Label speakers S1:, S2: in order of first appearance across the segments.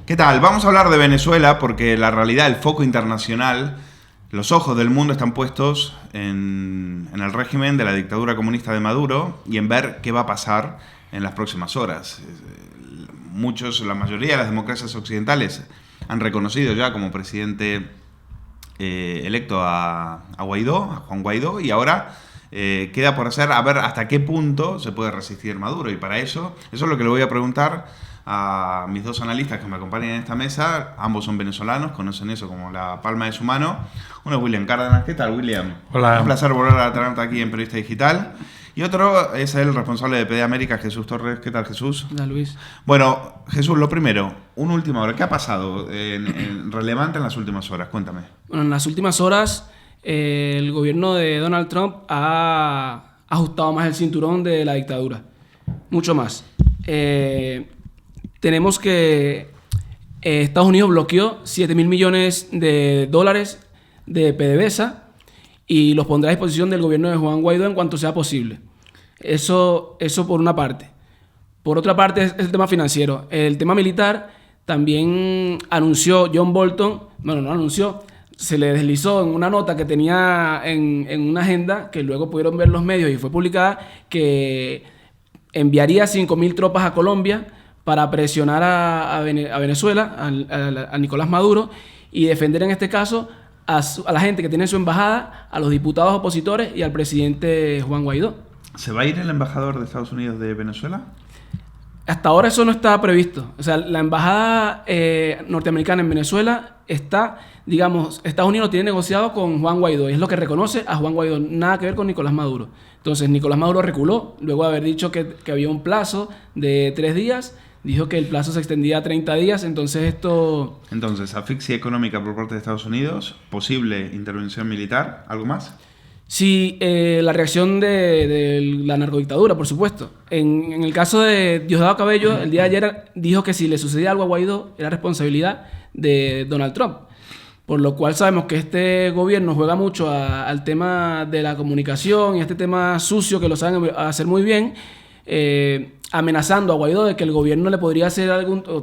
S1: ¿Qué tal? Vamos a hablar de Venezuela porque la realidad, el foco internacional, los ojos del mundo están puestos en el régimen de la dictadura comunista de Maduro y en ver qué va a pasar en las próximas horas. La mayoría de las democracias occidentales han reconocido ya como presidente electo a Juan Guaidó, y ahora queda por hacer a ver hasta qué punto se puede resistir Maduro. Y para eso es lo que le voy a preguntar a mis dos analistas que me acompañan en esta mesa. Ambos son venezolanos, conocen eso como la palma de su mano. Uno es William Cárdenas. ¿Qué tal, William?
S2: Hola.
S1: Un placer volver a tenerte aquí en Periodista Digital. Y otro es el responsable de PD América, Jesús Torres. ¿Qué tal, Jesús?
S3: Hola, Luis.
S1: Bueno, Jesús, lo primero, una última hora. ¿Qué ha pasado relevante en las últimas horas? Cuéntame.
S3: Bueno, en las últimas horas el gobierno de Donald Trump ha ajustado más el cinturón de la dictadura. Mucho más. Tenemos que Estados Unidos bloqueó $7.000 millones de PDVSA y los pondrá a disposición del gobierno de Juan Guaidó en cuanto sea posible. Eso por una parte. Por otra parte es el tema financiero. El tema militar también anunció John Bolton, se le deslizó en una nota que tenía en una agenda que luego pudieron ver los medios y fue publicada, que enviaría 5.000 tropas a Colombia para presionar a Venezuela, a Nicolás Maduro, y defender en este caso a la gente que tiene en su embajada, a los diputados opositores y al presidente Juan Guaidó.
S1: ¿Se va a ir el embajador de Estados Unidos de Venezuela?
S3: Hasta ahora eso no está previsto. O sea, la embajada norteamericana en Venezuela está, Estados Unidos tiene negociado con Juan Guaidó y es lo que reconoce a Juan Guaidó, nada que ver con Nicolás Maduro. Entonces, Nicolás Maduro reculó, luego de haber dicho que había un plazo de 3 días, dijo que el plazo se extendía a 30 días, entonces,
S1: asfixia económica por parte de Estados Unidos, posible intervención militar, ¿algo más?
S3: Sí, la reacción de la narcodictadura, por supuesto. En el caso de Diosdado Cabello, el día de ayer dijo que si le sucedía algo a Guaidó, era responsabilidad de Donald Trump. Por lo cual sabemos que este gobierno juega mucho al tema de la comunicación y a este tema sucio que lo saben hacer muy bien, amenazando a Guaidó de que el gobierno le podría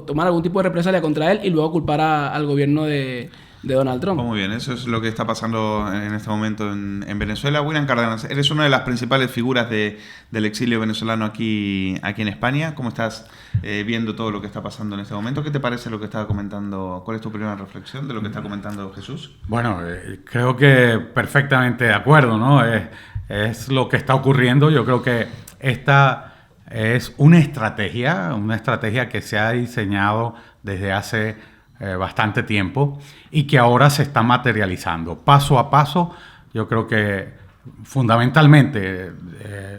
S3: tomar algún tipo de represalia contra él y luego culpar al gobierno de Donald Trump.
S1: Muy bien, eso es lo que está pasando en este momento en Venezuela. William Cárdenas, eres una de las principales figuras del exilio venezolano aquí en España. ¿Cómo estás viendo todo lo que está pasando en este momento? ¿Qué te parece lo que estaba comentando? ¿Cuál es tu primera reflexión de lo que está comentando Jesús?
S2: Bueno, creo que perfectamente de acuerdo, ¿no? Es lo que está ocurriendo. Yo creo que esta es una estrategia que se ha diseñado desde hace bastante tiempo y que ahora se está materializando paso a paso. Yo creo que fundamentalmente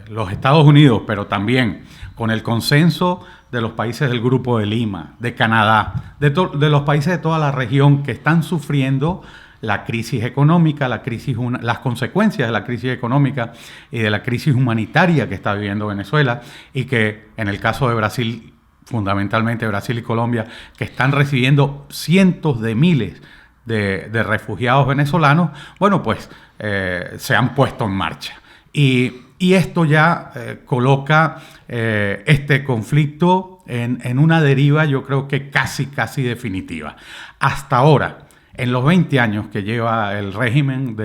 S2: los Estados Unidos, pero también con el consenso de los países del Grupo de Lima, de Canadá, de los países de toda la región que están sufriendo la crisis económica, las consecuencias de la crisis económica y de la crisis humanitaria que está viviendo Venezuela, y que en el caso de Brasil, fundamentalmente Brasil y Colombia, que están recibiendo cientos de miles de refugiados venezolanos, bueno, pues se han puesto en marcha. Y esto ya coloca este conflicto en una deriva, yo creo que casi definitiva. Hasta ahora, en los 20 años que lleva el régimen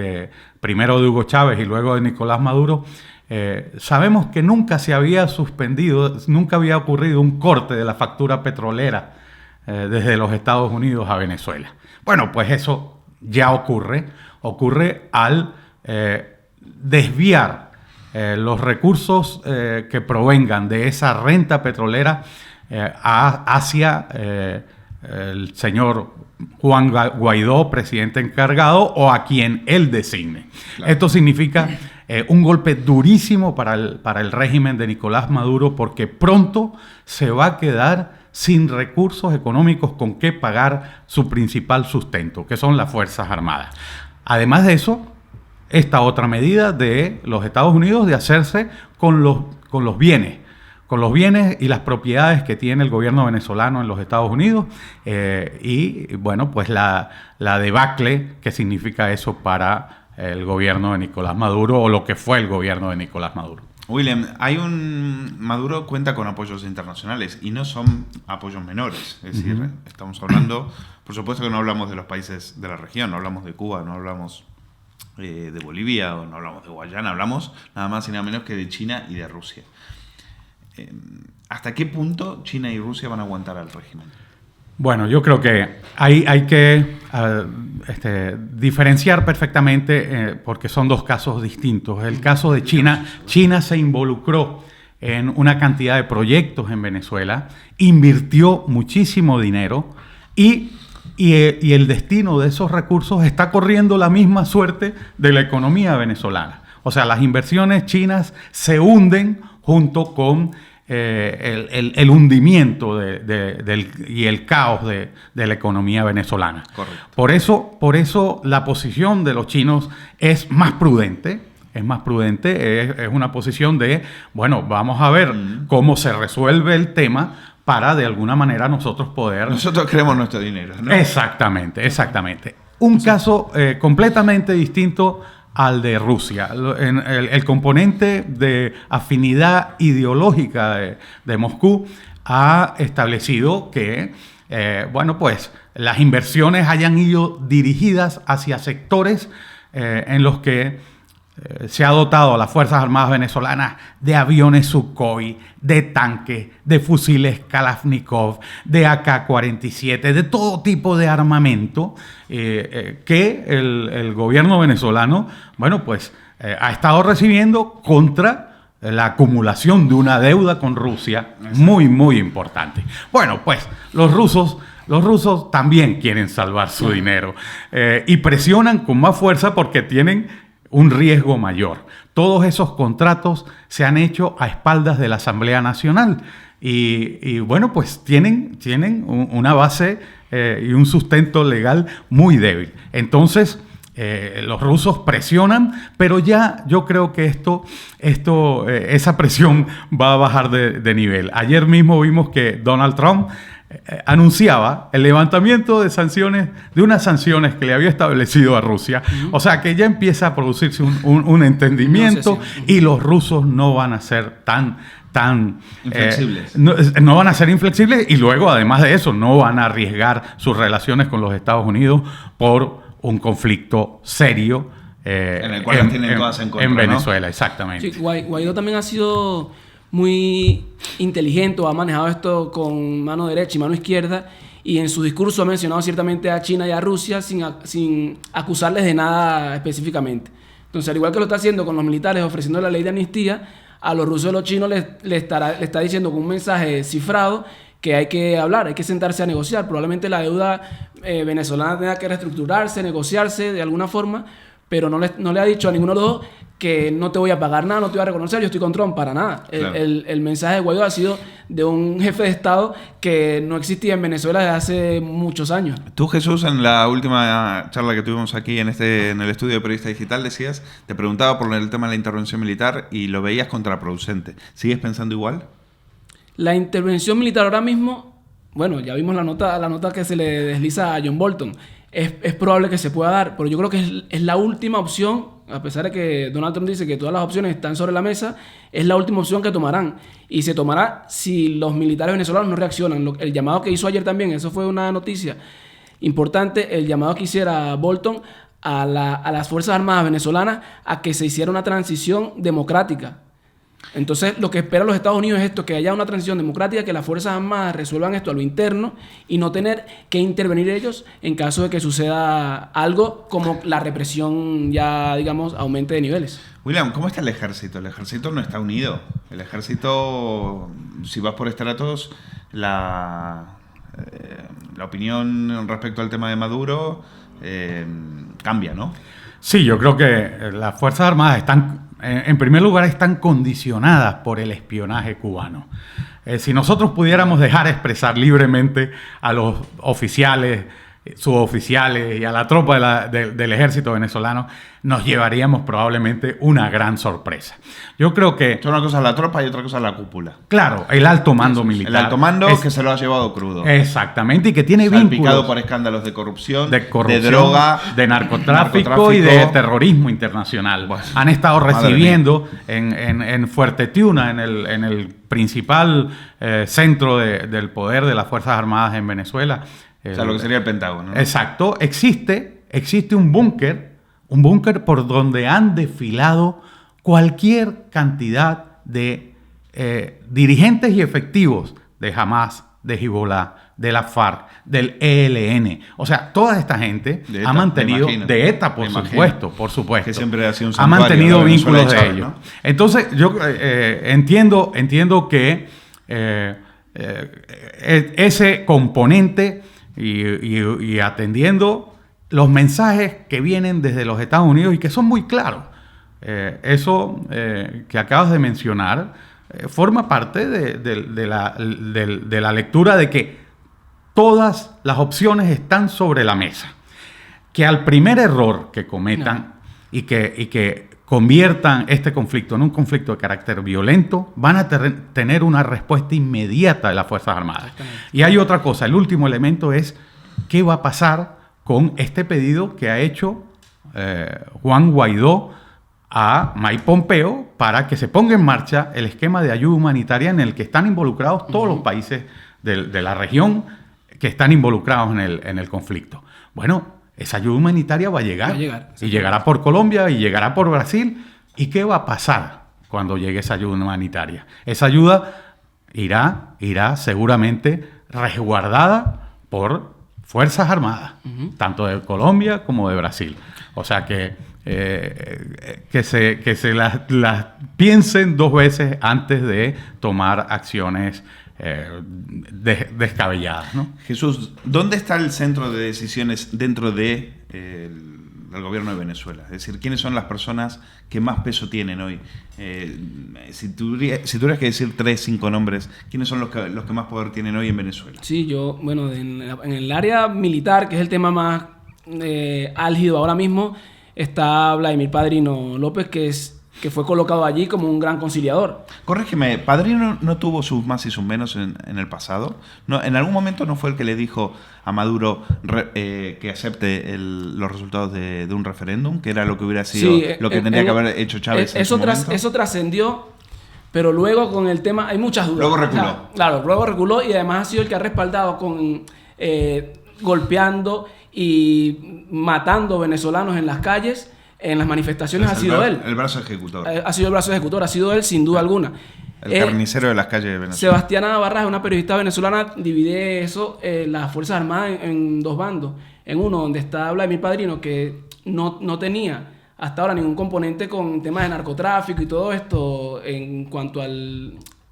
S2: primero de Hugo Chávez y luego de Nicolás Maduro, sabemos que nunca se había suspendido, nunca había ocurrido un corte de la factura petrolera desde los Estados Unidos a Venezuela. Bueno, pues eso ya ocurre al desviar los recursos que provengan de esa renta petrolera hacia el señor Juan Guaidó, presidente encargado, o a quien él designe. Claro. Esto significa un golpe durísimo para el régimen de Nicolás Maduro, porque pronto se va a quedar sin recursos económicos con que pagar su principal sustento, que son las Fuerzas Armadas. Además de eso, esta otra medida de los Estados Unidos de hacerse con los bienes y las propiedades que tiene el gobierno venezolano en los Estados Unidos, y bueno, pues la debacle que significa eso para el gobierno de Nicolás Maduro, o lo que fue el gobierno de Nicolás Maduro.
S1: William, Maduro cuenta con apoyos internacionales y no son apoyos menores. Es decir, estamos hablando, por supuesto que no hablamos de los países de la región, no hablamos de Cuba, no hablamos de Bolivia o no hablamos de Guayana, hablamos nada más y nada menos que de China y de Rusia. ¿Hasta qué punto China y Rusia van a aguantar al régimen?
S2: Bueno, yo creo que hay que diferenciar perfectamente porque son dos casos distintos. El caso de China, China se involucró en una cantidad de proyectos en Venezuela, invirtió muchísimo dinero y el destino de esos recursos está corriendo la misma suerte de la economía venezolana. O sea, las inversiones chinas se hunden junto con el hundimiento y el caos de la economía venezolana.
S1: Correcto.
S2: Por eso la posición de los chinos es más prudente. Es más prudente, es una posición de, bueno, vamos a ver cómo se resuelve el tema para de alguna manera nosotros poder...
S1: Nosotros queremos nuestro dinero, ¿no?
S2: Exactamente. Un caso completamente distinto al de Rusia. El componente de afinidad ideológica de Moscú ha establecido que, pues las inversiones hayan ido dirigidas hacia sectores en los que se ha dotado a las Fuerzas Armadas venezolanas de aviones Sukhoi, de tanques, de fusiles Kalashnikov, de AK-47, de todo tipo de armamento que el gobierno venezolano, ha estado recibiendo contra la acumulación de una deuda con Rusia muy, muy importante. Bueno, pues los rusos también quieren salvar su dinero y presionan con más fuerza porque tienen un riesgo mayor. Todos esos contratos se han hecho a espaldas de la Asamblea Nacional y pues tienen una base y un sustento legal muy débil. Entonces, los rusos presionan, pero ya yo creo que esa presión va a bajar de nivel. Ayer mismo vimos que Donald Trump anunciaba el levantamiento de unas sanciones que le había establecido a Rusia. O sea que ya empieza a producirse un entendimiento y los rusos no van a ser tan
S1: inflexibles.
S2: No van a ser inflexibles y luego, además de eso, no van a arriesgar sus relaciones con los Estados Unidos por un conflicto serio
S1: en el cual tienen todas en contra,
S2: en Venezuela,
S1: ¿no?
S2: Exactamente.
S3: Sí, Guaidó también ha sido muy inteligente, ha manejado esto con mano derecha y mano izquierda, y en su discurso ha mencionado ciertamente a China y a Rusia sin acusarles de nada específicamente. Entonces, al igual que lo está haciendo con los militares ofreciendo la ley de amnistía, a los rusos y a los chinos le está diciendo con un mensaje cifrado que hay que hablar, hay que sentarse a negociar. Probablemente la deuda venezolana tenga que reestructurarse, negociarse de alguna forma, pero no le ha dicho a ninguno de los dos que no te voy a pagar nada, no te voy a reconocer, yo estoy con Trump, para nada. Claro. El mensaje de Guaidó ha sido de un jefe de Estado que no existía en Venezuela desde hace muchos años.
S1: Tú, Jesús, en la última charla que tuvimos aquí en el estudio de Periodista Digital, te preguntaba por el tema de la intervención militar y lo veías contraproducente. ¿Sigues pensando igual?
S3: La intervención militar ahora mismo, bueno, ya vimos la nota que se le desliza a John Bolton. Es probable que se pueda dar, pero yo creo que es la última opción, a pesar de que Donald Trump dice que todas las opciones están sobre la mesa, es la última opción que tomarán. Y se tomará si los militares venezolanos no reaccionan. El llamado que hizo ayer también, eso fue una noticia importante, el llamado que hiciera Bolton a las Fuerzas Armadas venezolanas a que se hiciera una transición democrática. Entonces, lo que esperan los Estados Unidos es esto, que haya una transición democrática, que las Fuerzas Armadas resuelvan esto a lo interno y no tener que intervenir ellos en caso de que suceda algo como la represión ya, digamos, aumente de niveles.
S1: William, ¿cómo está el ejército? El ejército no está unido. El ejército, si vas por estratos, la opinión respecto al tema de Maduro cambia, ¿no?
S2: Sí, yo creo que las Fuerzas Armadas en primer lugar, están condicionadas por el espionaje cubano. Si nosotros pudiéramos dejar expresar libremente a los oficiales suboficiales y a la tropa del ejército venezolano, nos llevaríamos probablemente una gran sorpresa. Yo creo que...
S1: Una cosa es la tropa y otra cosa es la cúpula.
S2: Claro, el alto mando militar.
S1: El alto mando que se lo ha llevado crudo.
S2: Exactamente, y que tiene
S1: salpicado
S2: vínculos
S1: por escándalos de corrupción,
S2: de
S1: droga,
S2: de narcotráfico y de terrorismo internacional.
S1: Bueno,
S2: han estado recibiendo en Fuerte Tiuna, en el principal centro del poder de las Fuerzas Armadas en Venezuela.
S1: O sea, lo que sería el Pentágono, ¿no?
S2: Exacto. Existe un búnker por donde han desfilado cualquier cantidad de dirigentes y efectivos de Hamas, de Hezbollah, de la FARC, del ELN. O sea, toda esta gente ha mantenido, de ETA, por supuesto. Que siempre ha sido un santuario, ha mantenido vínculos de ellos. ¿No? Entonces, yo entiendo que ese componente y atendiendo los mensajes que vienen desde los Estados Unidos y que son muy claros. Eso que acabas de mencionar forma parte de la lectura de que todas las opciones están sobre la mesa. Que al primer error que cometan y que conviertan este conflicto en un conflicto de carácter violento, van a tener una respuesta inmediata de las Fuerzas Armadas. Y hay otra cosa, el último elemento es qué va a pasar con este pedido que ha hecho Juan Guaidó a Mike Pompeo para que se ponga en marcha el esquema de ayuda humanitaria en el que están involucrados todos los países de la región que están involucrados en el conflicto. Bueno, esa ayuda humanitaria va a llegar y llegará por Colombia y llegará por Brasil. ¿Y qué va a pasar cuando llegue esa ayuda humanitaria? Esa ayuda irá seguramente resguardada por Fuerzas Armadas, tanto de Colombia como de Brasil. O sea que se las piensen dos veces antes de tomar acciones descabelladas, ¿no?
S1: Jesús, ¿dónde está el centro de decisiones dentro del gobierno de Venezuela? Es decir, ¿quiénes son las personas que más peso tienen hoy? Si tuvieras que decir 3, 5 nombres, ¿quiénes son los que más poder tienen hoy en Venezuela?
S3: Sí, en el área militar, que es el tema más álgido ahora mismo, está Vladimir Padrino López, que fue colocado allí como un gran conciliador.
S1: Corrígeme, ¿Padrino no tuvo sus más y sus menos en el pasado? ¿No, en algún momento no fue el que le dijo a Maduro que acepte los resultados de un referéndum? Que era lo que hubiera sido lo que tendría que haber hecho Chávez en ese momento.
S3: Eso trascendió, pero luego con el tema hay muchas dudas.
S1: Luego reculó.
S3: O sea, claro, luego reculó y además ha sido el que ha respaldado con golpeando y matando venezolanos en las calles. En las manifestaciones ha sido él.
S1: El brazo ejecutor.
S3: Ha sido el brazo ejecutor, ha sido él sin duda alguna.
S1: El carnicero de las calles de Venezuela.
S3: Sebastiana Navarra, una periodista venezolana, divide eso, las Fuerzas Armadas en dos bandos. En uno donde está Vladimir Padrino, que no tenía hasta ahora ningún componente con temas de narcotráfico y todo esto en cuanto a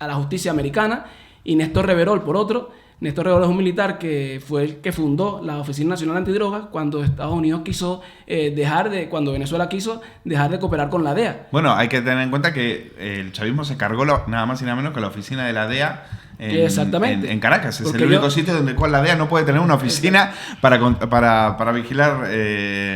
S3: la justicia americana. Y Néstor Reverol, por otro. Néstor Reverol es un militar que fue el que fundó la Oficina Nacional Antidrogas cuando Estados Unidos quiso cuando Venezuela quiso dejar de cooperar con la DEA.
S1: Bueno, hay que tener en cuenta que el chavismo se cargó nada más y nada menos que la oficina de la DEA
S3: Exactamente.
S1: En Caracas. Es el único sitio donde la DEA no puede tener una oficina para vigilar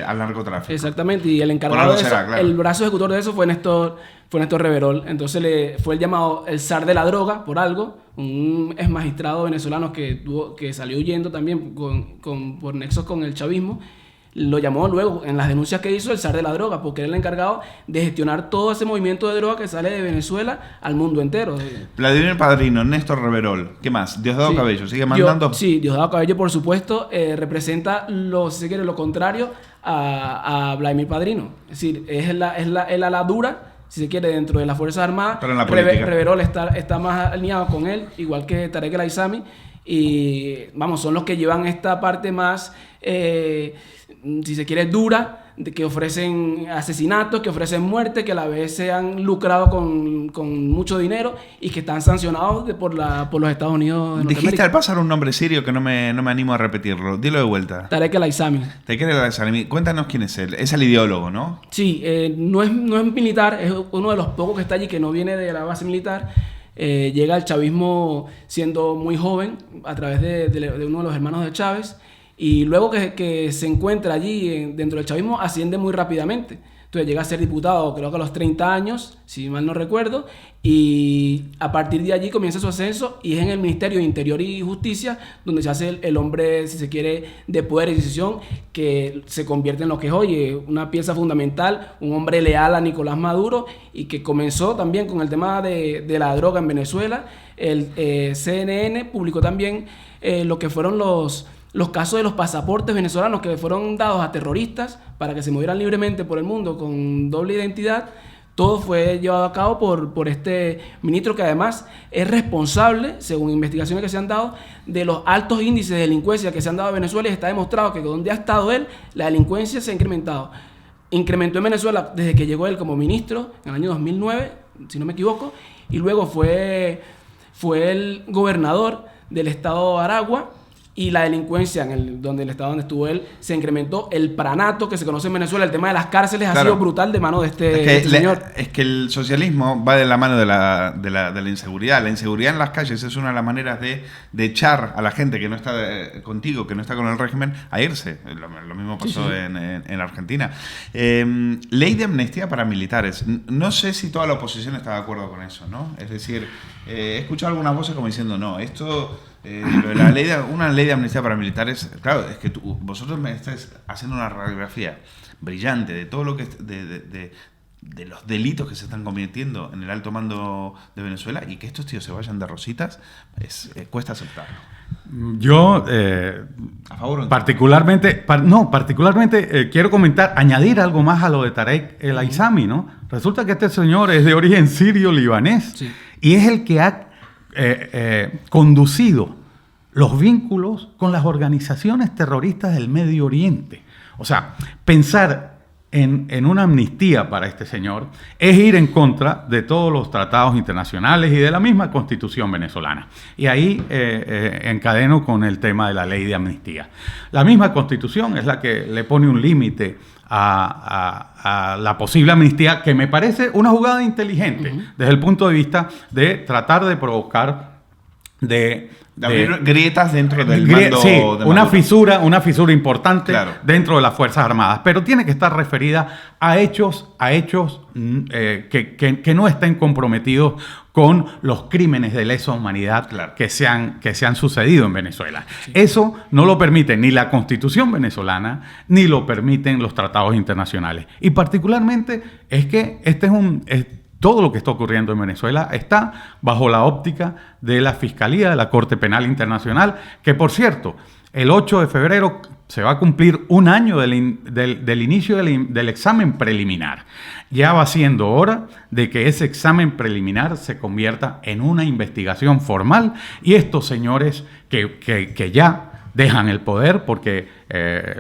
S1: al narcotráfico.
S3: Exactamente, y el encargado de eso, claro. El brazo ejecutor de eso fue Néstor Reverol. Entonces fue el llamado el zar de la droga por algo. Un ex magistrado venezolano que salió huyendo también por nexos con el chavismo, lo llamó luego en las denuncias que hizo el zar de la droga, porque era el encargado de gestionar todo ese movimiento de droga que sale de Venezuela al mundo entero.
S1: Vladimir Padrino, Néstor Reverol, ¿qué más? Diosdado Cabello, ¿sigue mandando?
S3: Diosdado Cabello, por supuesto, representa lo contrario a Vladimir Padrino. Es decir, es el ala dura, si se quiere, dentro de las Fuerzas Armadas.
S1: Pero en la política.
S3: Reverol está más alineado con él, igual que Tarek El Aissami. Y son los que llevan esta parte más, si se quiere, dura, que ofrecen asesinatos, que ofrecen muerte, que a la vez se han lucrado con mucho dinero y que están sancionados por los Estados Unidos de Norteamérica.
S1: Dijiste al pasar un nombre sirio que no me animo a repetirlo. Dilo de vuelta.
S3: Tarek El Aissami.
S1: Tarek El Aissami. Cuéntanos quién es él. Es el ideólogo, ¿no?
S3: Sí, no es militar, es uno de los pocos que está allí que no viene de la base militar. Llega al chavismo siendo muy joven a través de uno de los hermanos de Chávez y luego que se encuentra allí dentro del chavismo asciende muy rápidamente. Entonces llega a ser diputado creo que a los 30 años, si mal no recuerdo, y a partir de allí comienza su ascenso y es en el Ministerio de Interior y Justicia donde se hace el hombre, si se quiere, de poder y decisión, que se convierte en lo que es hoy, una pieza fundamental, un hombre leal a Nicolás Maduro y que comenzó también con el tema de la droga en Venezuela. El CNN publicó también lo que fueron los casos de los pasaportes venezolanos que fueron dados a terroristas para que se movieran libremente por el mundo con doble identidad. Todo fue llevado a cabo por este ministro que además es responsable, según investigaciones que se han dado, de los altos índices de delincuencia que se han dado en Venezuela y está demostrado que donde ha estado él, la delincuencia se ha incrementado. Incrementó en Venezuela desde que llegó él como ministro en el año 2009, si no me equivoco, y luego fue el gobernador del estado de Aragua. Y la delincuencia donde el estado donde estuvo él se incrementó. El pranato que se conoce en Venezuela, el tema de las cárceles, ha sido brutal de mano de este señor.
S1: Es que el socialismo va de la mano de la inseguridad. La inseguridad en las calles es una de las maneras de echar a la gente que no está contigo, que no está con el régimen, a irse. Lo mismo pasó en Argentina. Ley de amnistía para militares. No sé si toda la oposición está de acuerdo con eso, ¿no? Es decir, he escuchado algunas voces como diciendo, no, esto... una ley de amnistía para militares, claro, es que vosotros me estáis haciendo una radiografía brillante de todo lo que de los delitos que se están cometiendo en el alto mando de Venezuela y que estos tíos se vayan de rositas, cuesta aceptarlo.
S2: Yo,
S1: ¿a favor o en
S2: particularmente, quiero añadir algo más a lo de Tarek El Aissami, ¿no? Resulta que este señor es de origen sirio-libanés y es el que ha conducido los vínculos con las organizaciones terroristas del Medio Oriente. O sea, pensar en una amnistía para este señor es ir en contra de todos los tratados internacionales y de la misma Constitución venezolana. Y ahí encadeno con el tema de la ley de amnistía. La misma Constitución es la que le pone un límite a la posible amnistía, que me parece una jugada inteligente desde el punto de vista de tratar de provocar de abrir
S1: grietas dentro del mando de
S2: una fisura importante dentro de las Fuerzas Armadas, pero tiene que estar referida a hechos que no estén comprometidos con los crímenes de lesa humanidad que se han sucedido en Venezuela. Eso no lo permite ni la Constitución venezolana ni lo permiten los tratados internacionales. Y particularmente es que todo lo que está ocurriendo en Venezuela está bajo la óptica de la Fiscalía de la Corte Penal Internacional, que por cierto, el 8 de febrero se va a cumplir un año del inicio del examen preliminar. Ya va siendo hora de que ese examen preliminar se convierta en una investigación formal y estos señores que ya dejan el poder, porque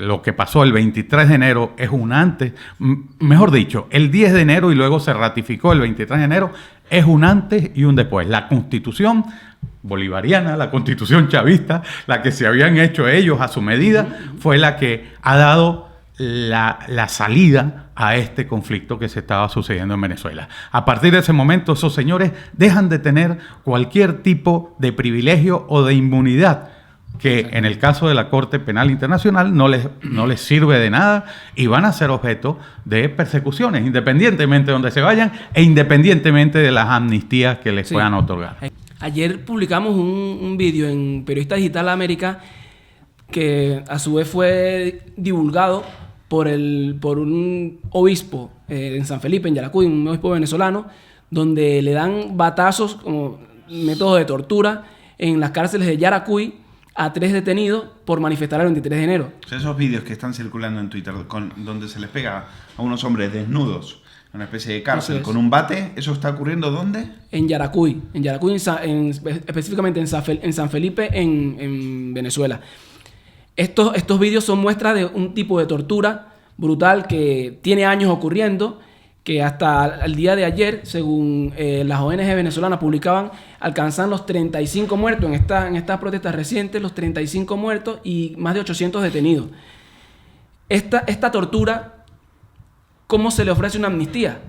S2: lo que pasó el 23 de enero es un antes, mejor dicho, el 10 de enero y luego se ratificó el 23 de enero, es un antes y un después. La Constitución bolivariana, la Constitución chavista, la que se habían hecho ellos a su medida, fue la que ha dado la salida a este conflicto que se estaba sucediendo en Venezuela. A partir de ese momento, esos señores dejan de tener cualquier tipo de privilegio o de inmunidad que en el caso de la Corte Penal Internacional no les sirve de nada y van a ser objeto de persecuciones, independientemente de donde se vayan e independientemente de las amnistías que les puedan otorgar.
S3: Ayer publicamos un vídeo en Periodista Digital América que a su vez fue divulgado por un obispo en San Felipe, en Yaracuy, un obispo venezolano, donde le dan batazos como métodos de tortura en las cárceles de Yaracuy a 3 detenidos por manifestar el 23 de enero.
S1: O sea, esos vídeos que están circulando en Twitter donde se les pega a unos hombres desnudos en una especie de cárcel con un bate, ¿eso está ocurriendo dónde? En
S3: Yaracuy, específicamente en San Felipe, en Venezuela. Estos vídeos son muestras de un tipo de tortura brutal que tiene años ocurriendo, que hasta el día de ayer, según las ONG venezolanas publicaban, alcanzan los 35 muertos en estas protestas recientes, los 35 muertos y más de 800 detenidos. Esta tortura, ¿cómo se le ofrece una amnistía?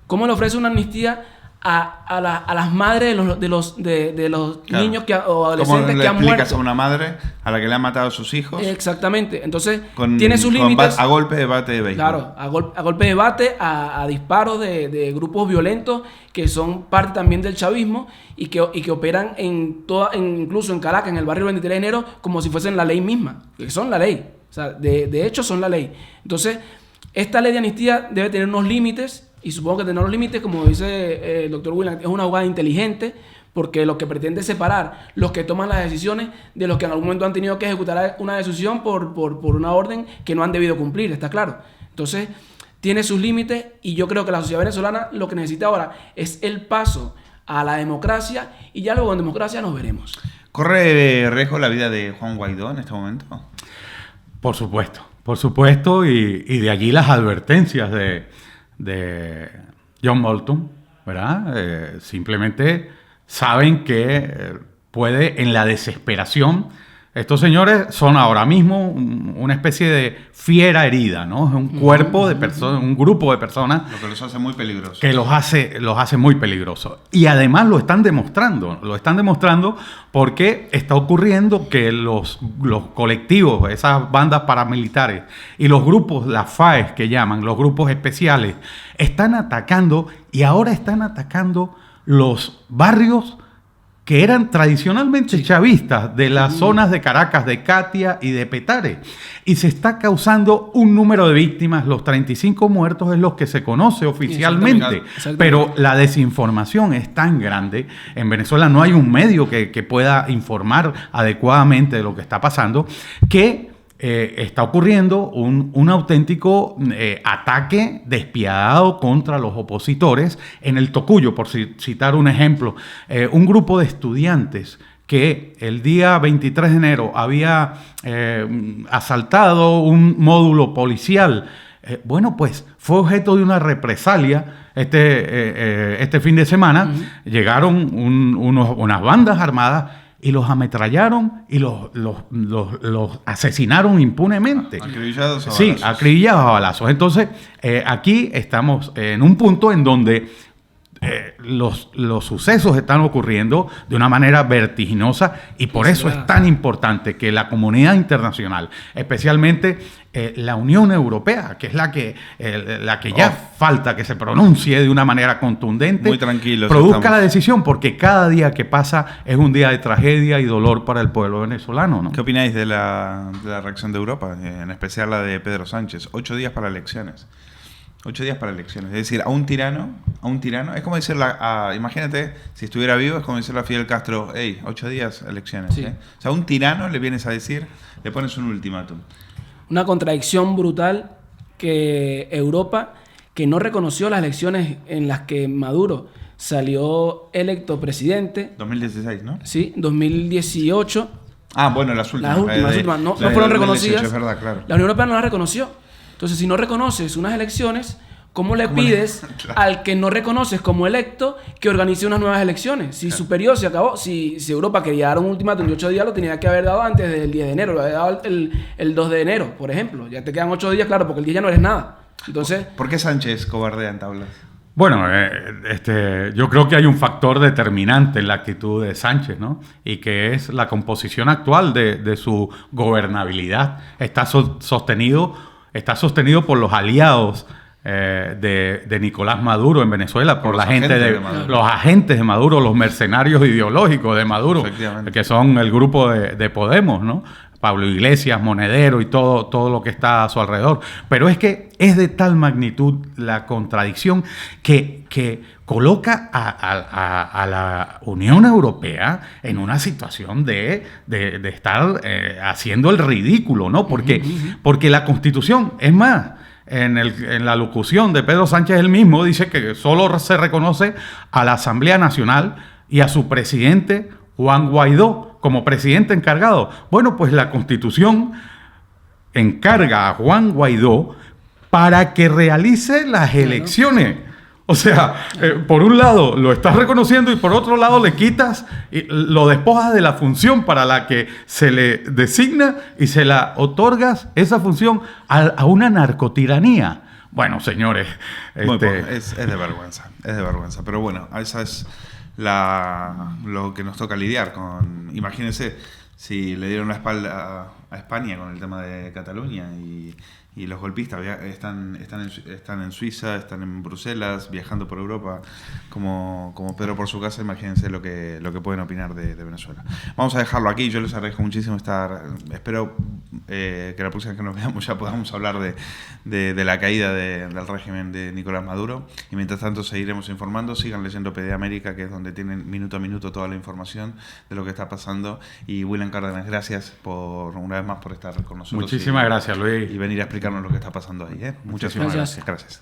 S3: ¿Cómo le ofrece una amnistía a las madres de los
S1: Claro.
S3: niños o
S1: ¿Cómo
S3: adolescentes
S1: le
S3: que han
S1: explicas
S3: muerto.
S1: a una madre a la que le han matado a sus hijos?
S3: Exactamente. Entonces, tiene sus límites.
S1: A golpe de bate de béisbol.
S3: Claro, a golpe de bate, a disparos de grupos violentos que son parte también del chavismo y que operan incluso en Caracas, en el barrio 23 de enero, como si fuesen la ley misma, que son la ley. O sea, de hecho son la ley. Entonces, esta ley de amnistía debe tener unos límites, y supongo que tener los límites, como dice el doctor William, es una jugada inteligente, porque lo que pretende es separar los que toman las decisiones de los que en algún momento han tenido que ejecutar una decisión por una orden que no han debido cumplir, está claro. Entonces, tiene sus límites, y yo creo que la sociedad venezolana lo que necesita ahora es el paso a la democracia, y ya luego en democracia nos veremos.
S1: ¿Corre riesgo la vida de Juan Guaidó en este momento?
S2: Por supuesto, y de allí las advertencias de John Bolton, ¿verdad? Simplemente saben que puede, en la desesperación, estos señores son ahora mismo una especie de fiera herida, ¿no? Es un cuerpo de personas, un grupo de personas.
S1: Lo que los hace muy peligrosos.
S2: Que los hace muy peligrosos. Y además lo están demostrando porque está ocurriendo que los colectivos, esas bandas paramilitares y los grupos, las FAES que llaman, los grupos especiales, están atacando, y ahora están atacando los barrios que eran tradicionalmente chavistas, de las zonas de Caracas, de Catia y de Petare. Y se está causando un número de víctimas. Los 35 muertos es lo que se conoce oficialmente.
S3: Exactamente.
S2: Pero la desinformación es tan grande. En Venezuela no hay un medio que pueda informar adecuadamente de lo que está pasando, que está ocurriendo un auténtico ataque despiadado contra los opositores en el Tocuyo, por citar un ejemplo. Un grupo de estudiantes que el día 23 de enero había asaltado un módulo policial, bueno, pues fue objeto de una represalia. Este fin de semana llegaron unas bandas armadas y los ametrallaron y los asesinaron impunemente.
S1: Acribillados a balazos.
S2: Sí, acribillados a balazos. Entonces, aquí estamos en un punto en donde los sucesos están ocurriendo de una manera vertiginosa, y por eso es tan importante que la comunidad internacional, especialmente la Unión Europea, que es la que ya falta que se pronuncie de una manera contundente,
S1: muy tranquilos
S2: produzca
S1: estamos.
S2: la decisión, porque cada día que pasa es un día de tragedia y dolor para el pueblo venezolano, ¿no?
S1: ¿Qué opináis de la reacción de Europa, en especial la de Pedro Sánchez? 8 días para elecciones. 8 días para elecciones. Es decir, a un tirano, es como decirle imagínate, si estuviera vivo, es como decirle a Fidel Castro, hey, 8 días elecciones.
S3: Sí.
S1: O sea, a un tirano le vienes a decir, le pones un ultimátum.
S3: Una contradicción brutal que Europa, que no reconoció las elecciones en las que Maduro salió electo presidente.
S1: 2016, ¿no?
S3: Sí, 2018.
S1: Ah, bueno, las últimas.
S3: Las últimas no
S1: la de
S3: fueron
S1: 2018,
S3: reconocidas.
S1: es verdad, claro.
S3: La Unión Europea no las reconoció. Entonces, si no reconoces unas elecciones, ¿cómo le pides
S1: Claro.
S3: al que no reconoces como electo que organice unas nuevas elecciones? Si su periodo se acabó, si Europa quería dar un ultimátum de 8 días, lo tenía que haber dado antes del 10 de enero, lo había dado el 2 de enero, por ejemplo. Ya te quedan 8 días, claro, porque el 10 ya no eres nada. Entonces,
S1: ¿Por qué Sánchez cobardea en tablas?
S2: Bueno, yo creo que hay un factor determinante en la actitud de Sánchez, ¿no? Y que es la composición actual de su gobernabilidad. Está sostenido por los aliados de Nicolás Maduro en Venezuela, por la gente los agentes de Maduro, los mercenarios ideológicos de Maduro, que son el grupo de Podemos, ¿no? Pablo Iglesias, Monedero y todo lo que está a su alrededor. Pero es que es de tal magnitud la contradicción que coloca a la Unión Europea en una situación de estar haciendo el ridículo, ¿no? Porque la Constitución, es más, en la locución de Pedro Sánchez él mismo dice que solo se reconoce a la Asamblea Nacional y a su presidente Juan Guaidó como presidente encargado. Bueno, pues la Constitución encarga a Juan Guaidó para que realice las elecciones. O sea, por un lado lo estás reconociendo y por otro lado le quitas, lo despojas de la función para la que se le designa y se la otorgas esa función a una narcotiranía. Bueno, señores,
S1: Muy poco. Es de vergüenza, es de vergüenza. Pero bueno, esa es lo que nos toca lidiar con. Imagínense si le dieron la espalda a España con el tema de Cataluña y los golpistas están en Suiza, están en Bruselas, viajando por Europa como Pedro por su casa. Imagínense lo que pueden opinar de Venezuela. Vamos a dejarlo aquí. Yo les agradezco muchísimo estar. Espero que la próxima vez que nos veamos ya podamos hablar de la caída del régimen de Nicolás Maduro. Y mientras tanto seguiremos informando. Sigan leyendo PD América, que es donde tienen minuto a minuto toda la información de lo que está pasando. Y William Cárdenas, gracias una vez más por estar con nosotros.
S2: Muchísimas gracias, Luis.
S1: Y venir a explicarnos lo que está pasando ahí. Muchísimas gracias.